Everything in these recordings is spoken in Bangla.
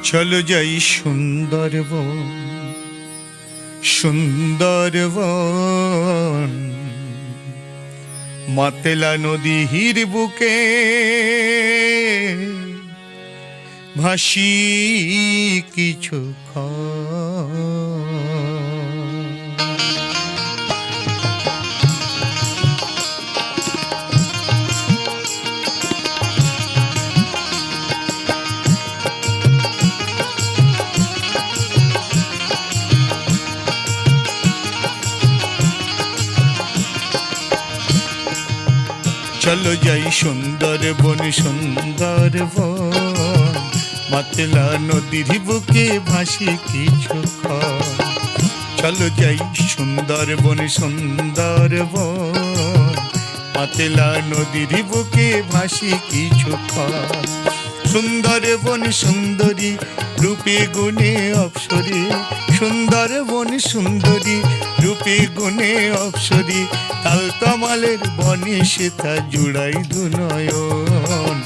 চলো যাই সুন্দরবন, সুন্দরবন, মাতেলা নদীর বুকে ভাসি কিছুক্ষণ। চলো যাই সুন্দরবন, সুন্দরবন, মাতেলা নদীর বুকে ভাসি কিছুক্ষণ। চলো যাই সুন্দরবন, সুন্দরবন, মাতেলা নদীর বুকে ভাসি কিছুক্ষণ। সুন্দরবন সুন্দরী, রূপে গুণে অপ্সরী, সুন্দরবন সুন্দরী, রূপে গুণে অপ্সরী, তালতমালের বনে সেতা জুড়াই দুনয়ন।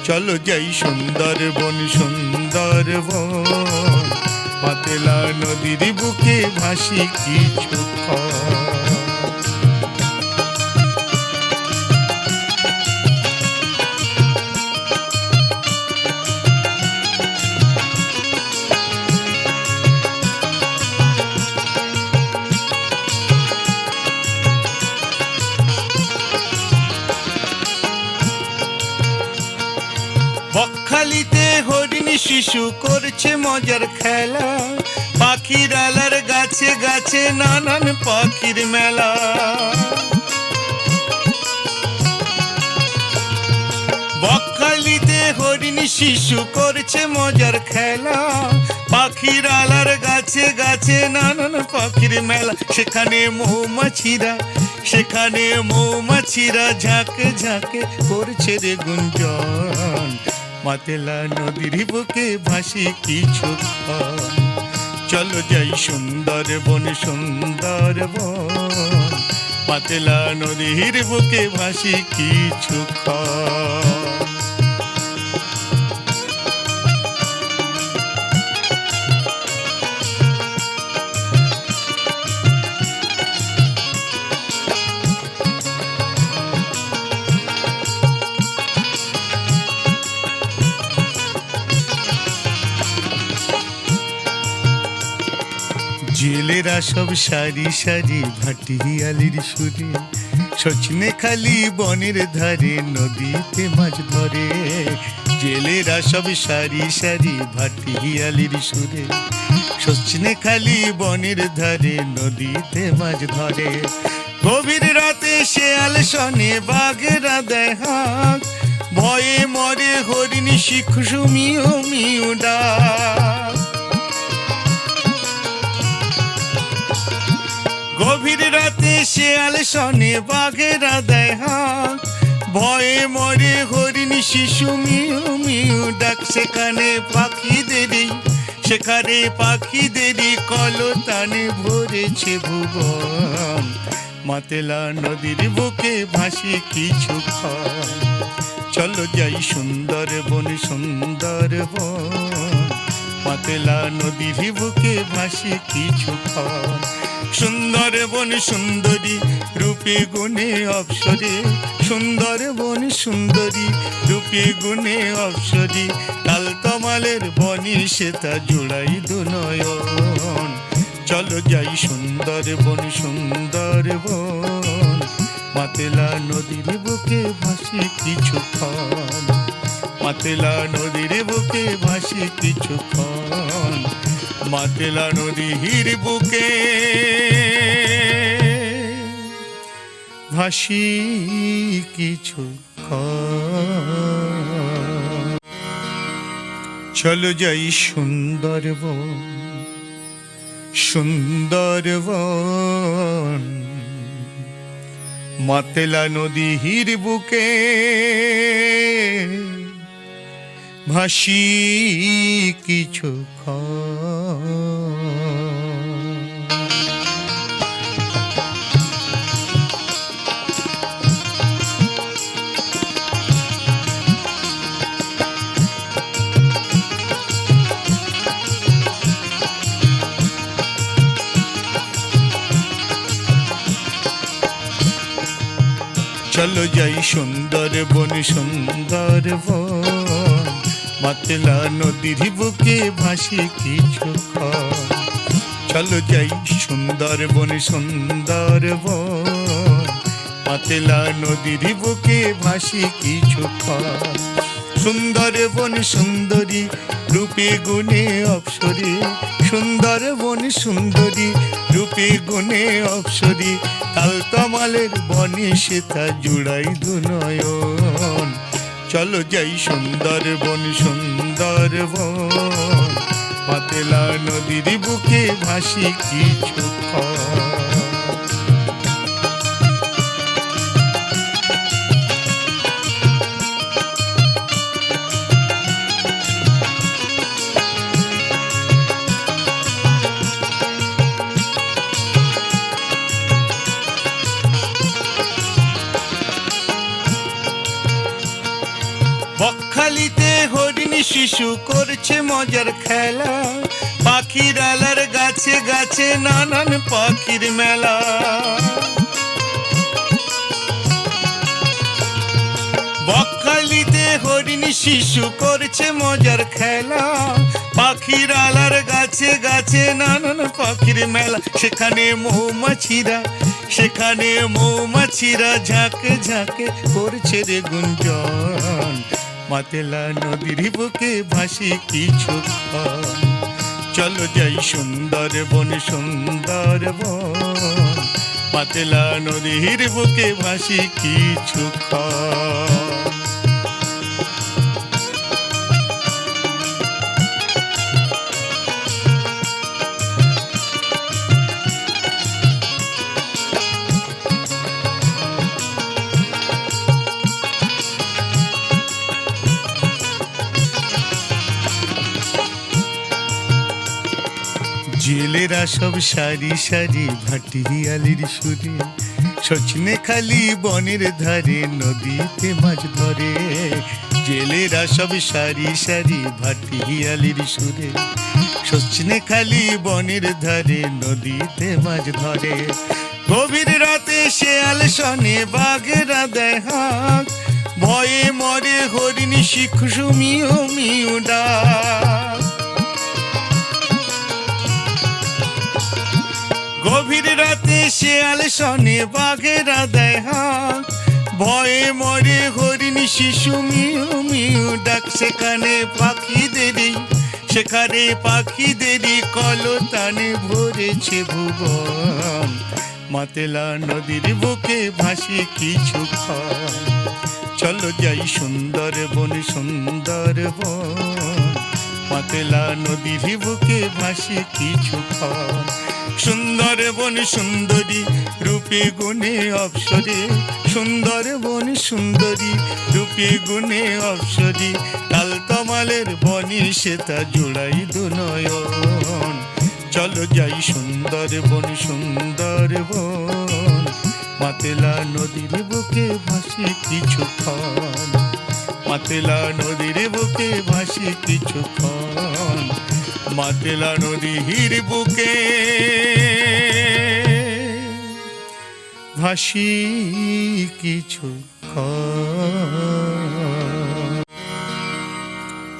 চলো যাই সুন্দরবন, সুন্দরবন, মাতেলা নদীর বুকে ভাসি কিছুক্ষণ। বকখালিতে হরিণ শিশু করছে মজার খেলা, পাখির আলার গাছে গাছে নানান পাখির মেলা। বকখালিতে হরিণ শিশু করছে মজার খেলা, পাখির আলার গাছে গাছে নানান পাখির মেলা। সেখানে মৌমাছিরা, সেখানে মৌমাছিরা ঝাঁকে ঝাঁকে করছে রে গুঞ্জন। মাতেলা নদীর বুকে ভাসি কিছুক্ষণ। চলো যাই সুন্দরবন, সুন্দরবন, মাতেলা নদীর বুকে ভাসি কিছুক্ষণ। জেলেরা সব সারি সারি ভাটিয়ালির সুরে, সজনে খালি বনের ধারে নদীতে মাছ ধরে। জেলেরা সব সারি সারি ভাটিয়ালির সুরে, সজনে খালি বনের ধারে নদীতে মাছ ধরে। গভীর রাতে শেয়াল শোনে বাঘেরা দেয় হাঁক, ভয়ে মরে হরিণ শিশু মিউ মিউ ডাক। গভীর রাতে শেয়াল শোনে বাঘেরা দেয় হাঁক, ভয়ে মরে হরিণ শিশু মিউ মিউ ডাক। সেখানে পাখিদেরই, সেখানে পাখিদেরই কলতানে ভরেছে ভুবন। মাতেলা নদীর বুকে ভাসি কিছুক্ষণ। চলো যাই সুন্দরবন, সুন্দরবন, মাতেলা নদীর বুকে ভাসি কিছুক্ষণ। সুন্দরবন সুন্দরী, রূপে গুণে অপ্সরী, সুন্দরবন সুন্দরী, রূপে গুণে অপ্সরী, তালতমালের বনে সেতা জোড়াই দুনয়ন। চলো যাই সুন্দরবন, সুন্দরবন, মাতেলা নদীর বুকে ভাসি কিছুক্ষণ। মাতেলা নদীর বুকে ভাসি কিছুক্ষণ। মাতেলা নদীর বুকে ভাসি কিছুক্ষণ। চলো যাই সুন্দরবন, সুন্দরবন, মাতেলা নদীর বুকে ভাসি কিছুক্ষণ। চলো যাই সুন্দরবন সুন্দরবন, মাতলা নদীর বুকে ভাসি কিছুক্ষণ। চলো যাই সুন্দরবন সুন্দরবন, মাতলা নদীর বুকে ভাসি কিছুক্ষণ। সুন্দরবন সুন্দরী রূপে গুণে অপ্সরী, সুন্দরবন সুন্দরী রূপে গুণে অপ্সরী, তালতমালের বনে সেথা জুড়াই দুনয়ন। চলো যাই সুন্দরবন সুন্দরবন, মাতলা নদীর বুকে ভাসি কিছুক্ষণ। বকখালিতে হরিণী শিশু করছে মজার খেলা, পাখির আলার গাছে গাছে নানান পাখির মেলা। বকখালিতে হরিণী শিশু করছে মজার খেলা, পাখির আলার গাছে গাছে নানান পাখির মেলা। সেখানে মৌমাছিরা ঝাঁকে ঝাঁকে করছে রে গুঞ্জন। মাতলা নদীর বুকে ভাসি কিছুক্ষণ। চলো যাই সুন্দরবন সুন্দরবন, মাতলা নদীর বুকে ভাসি কিছুক্ষণ। জেলেরা সব সারি সারি ভাটিয়ালির সুরে, সজনে খালি বনের ধারে নদীতে মাছ ধরে। জেলেরা সব সারি সারি ভাটিয়ালির সুরে, সজনে খালি বনের ধারে নদীতে মাছ ধরে। গভীর রাতে শেয়াল শনে বাঘেরা দেয় হাঁক, ভয়ে মরে হরিণী শিখু মিউ মিউ ডাক। গভীর রাতে শেয়াল শনে বাঘেরা দেয় হাঁক, ভয়ে মরে হরিণী শিশু মিউ মিউ ডাক। সেখানে পাখিদেরই কলতানে ভরেছে ভুবন। মাতলা নদীর বুকে ভাসি কিছুক্ষণ। চলো যাই সুন্দরবন সুন্দরবন, মাতলা নদীর বুকে ভাসি কিছুক্ষণ। সুন্দরবন সুন্দরী রূপে গুণে অপ্সরী, সুন্দরবন সুন্দরী রূপে গুণে অপ্সরী, তালতমালের বনে সেথা জোড়াই দুনয়ন। চলো যাই সুন্দরবন সুন্দরবন, মাতলা নদীর বুকে ভাসি কিছুক্ষণ। মাতলা নদীর বুকে ভাসি কিছুক্ষণ, মাতলা নদীর বুকে ভাসি কিছুক্ষণ।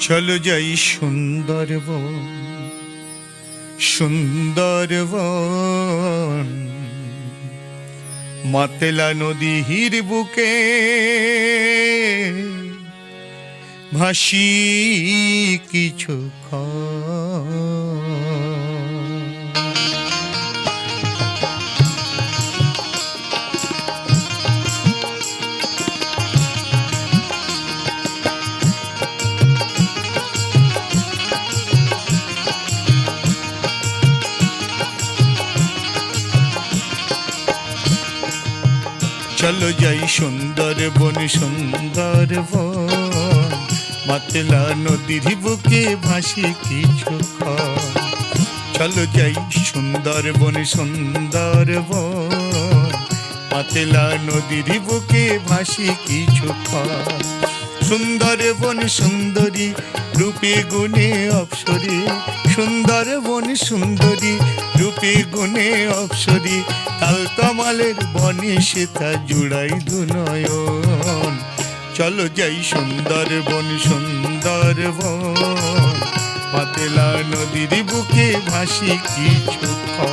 চলো যাই সুন্দরবন সুন্দরবন, মাতলা নদীর বুকে ভাসি কিছুক্ষণ। চলো যাই সুন্দরবন সুন্দরবন, মাতলা নদীর বুকে ভাসি কিছুক্ষণ। চলো যাই সুন্দরবন সুন্দরবন, মাতলা নদীর বুকে ভাসি কিছুক্ষণ। সুন্দরবন সুন্দরী রূপে গুণে অপ্সরী, সুন্দরবন সুন্দরী রূপে গুণে অপ্সরী, তালতমালের বনে সেথা জুড়াই দুনয়ন। চলো যাই সুন্দরবন সুন্দরবন, মাতেলা নদীর বুকে ভাসি কিছুক্ষণ।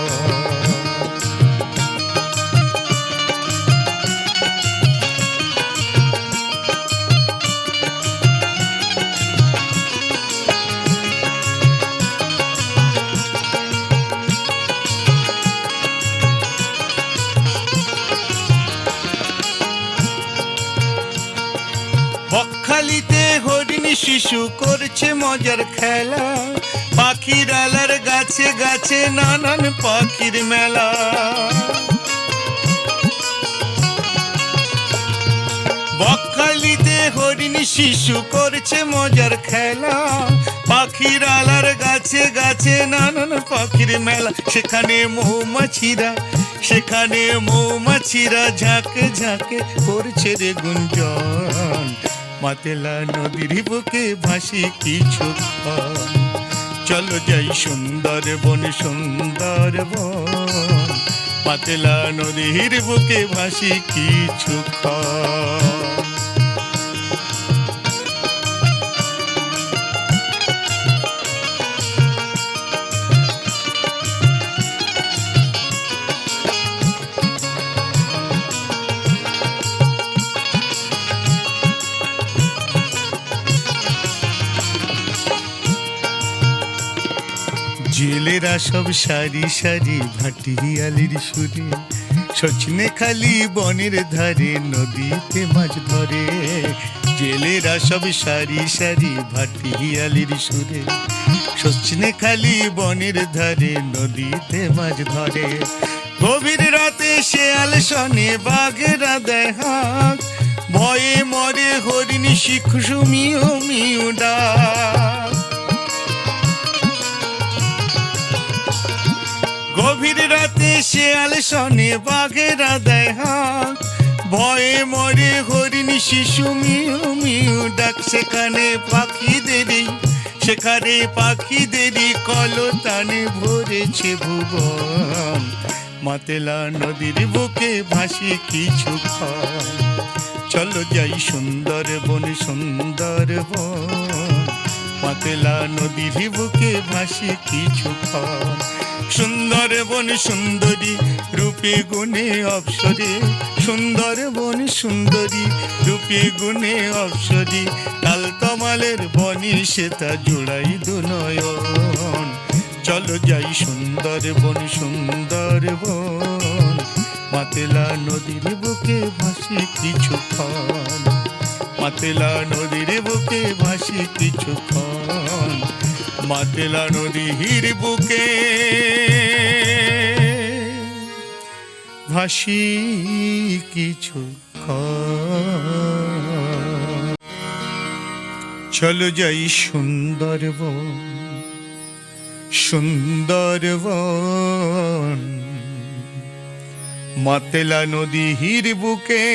বকখালিতে হরিণী শিশু করছে মজার খেলা, পাখির আলার গাছে গাছে নানান পাখির মেলা। বকখালিতে হরিণী শিশু করছে মজার খেলা, পাখির আলার গাছে গাছে নানান পাখির মেলা। সেখানে মৌমাছিরা ঝাঁকে ঝাঁকে করছে রে গুঞ্জন। মাতেলা নদীর বুকে ভাসি কিছুক্ষণ। চলো যাই সুন্দরবন সুন্দরবন, মাতেলা নদীর বুকে ভাসি কিছুক্ষণ। জেলেরা সব সারি সারি ভাটিয়ালির সুরে, সজনে খালি বনের ধারে নদীতে মাছ ধরে। জেলেরা সব সারি সারি ভাটিয়ালির সুরে, সজনে খালি বনের ধারে নদীতে মাছ ধরে। গভীর রাতে শেয়াল শোনে বাঘেরা দেয় হাঁক, ভয়ে মরে হরিণী শিখু মিউ মিউ ডাক। গভীর রাতে শেয়াল শোনে বাঘেরা দেয় হাঁক, ভয়ে মরে হরিণী শিশু মিউ মিউ ডাক। সেখানে পাখিদেরই কলতানে ভরেছে ভুবন। মাতেলা নদীর বুকে ভাসি কিছুক্ষণ। চলো যাই সুন্দরবন সুন্দরবন, মাতেলা নদীর বুকে ভাসি কিছুক্ষণ। সুন্দরবন সুন্দরী রূপে গুণে অপ্সরী, সুন্দরবন সুন্দরী রূপে গুণে অপ্সরী, তালতমালের বনে সেথা জোড়াই দুনয়ন। চলো যাই সুন্দরবন সুন্দরবন, মাতেলা নদীর বুকে ভাসি কিছুক্ষণ। মাতেলা নদীর বুকে ভাসি কিছুক্ষণ। মাতেলা নদীর বুকে ভাসি কিছুক্ষণ। চলো যাই সুন্দরবন সুন্দরবন, মাতেলা নদীর বুকে